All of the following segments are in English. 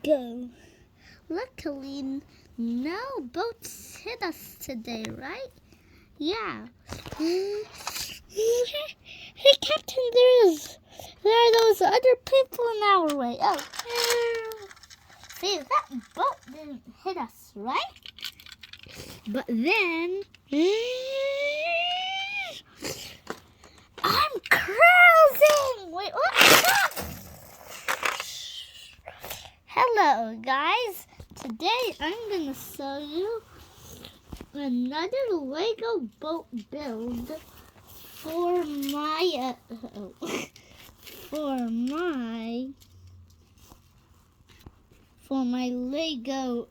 go. Luckily, no boats hit us today, right? Yeah. Hey, Captain, there are those other people in our way. Oh. See, that boat didn't hit us, right? But then, I'm cruising! Wait, what's that? Hello, guys. Today, I'm going to show you another Lego boat build for my, for my Lego,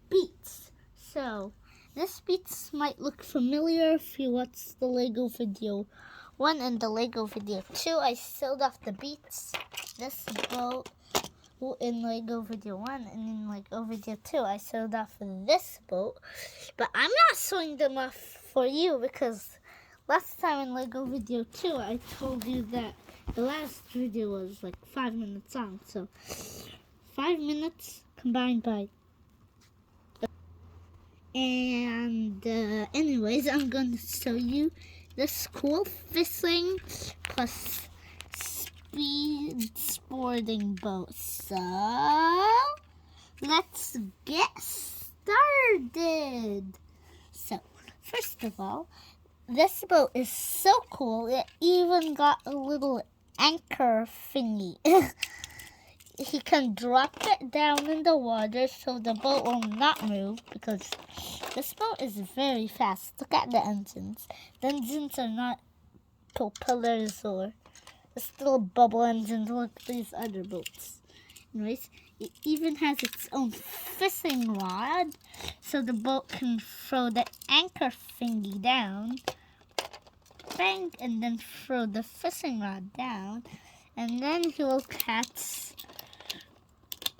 beats. So, this beats might look familiar if you watch the Lego video 1 and the Lego video 2. I showed off the beats. This boat in Lego video 1 and in Lego video 2. I showed off this boat. But I'm not showing them off for you because last time in Lego video 2, I told you that the last video was like 5 minutes long. So, 5 minutes combined by... And anyways, I'm going to show you this cool fishing plus speed sporting boat. So, let's get started. So, first of all, this boat is so cool, it even got a little anchor thingy. He can drop it down in the water so the boat will not move because this boat is very fast. Look at the engines. The engines are not propellers or just little bubble engines like these other boats. Anyways, it even has its own fishing rod so the boat can throw the anchor thingy down. Bang, and then throw the fishing rod down. And then he will catch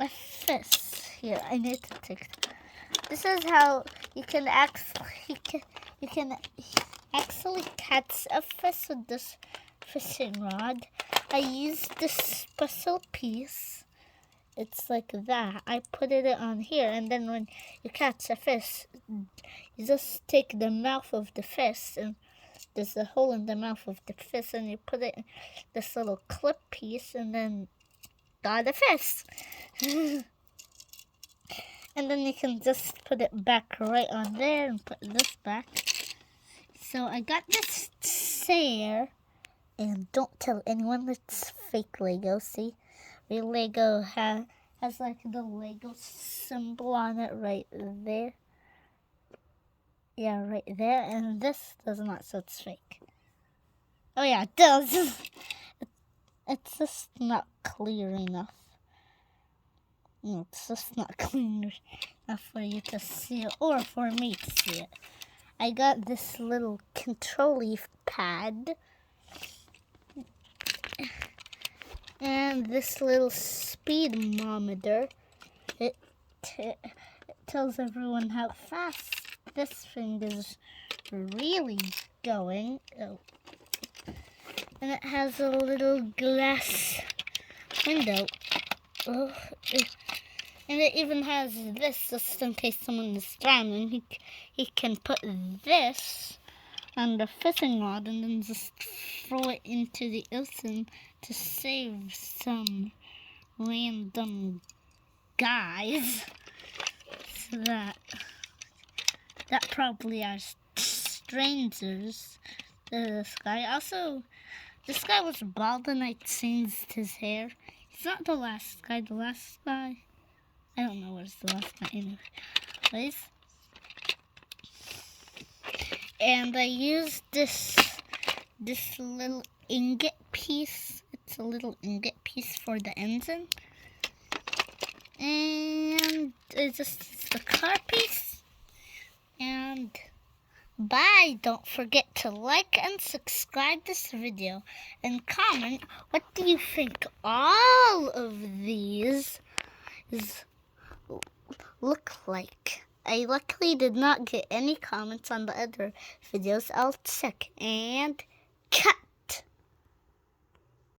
a fish. Here, I need to take. This is how you can actually catch a fish with this fishing rod. I used this special piece. It's like that. I put it on here, and then when you catch a fish, you just take the mouth of the fish, and there's a hole in the mouth of the fish, and you put it in this little clip piece, and then got a fish. And then you can just put it back right on there and put this back. So I got this chair, and don't tell anyone it's fake Lego. See, real Lego has like the Lego symbol on it right there. Yeah, right there. And this does not, so it's fake. Oh yeah, it does. It's just not clear enough. No, it's just not clear enough for you to see it or for me to see it. I got this little control leaf pad and this little speedometer. It tells everyone how fast this thing is really going. Oh. And it has a little glass window. Oh, and it even has this just in case someone is drowning. He can put this on the fishing rod and then just throw it into the ocean to save some random guys. So that probably are strangers to this guy. Also, this guy was bald and I changed his hair. He's not the last guy. The last guy, I don't know where's the last guy anyways. And I used this little ingot piece. It's a little ingot piece for the engine. And it's just the car piece. And bye. Don't forget to like and subscribe this video and comment what do you think all of these look like. I luckily did not get any comments on the other videos. I'll check and cut.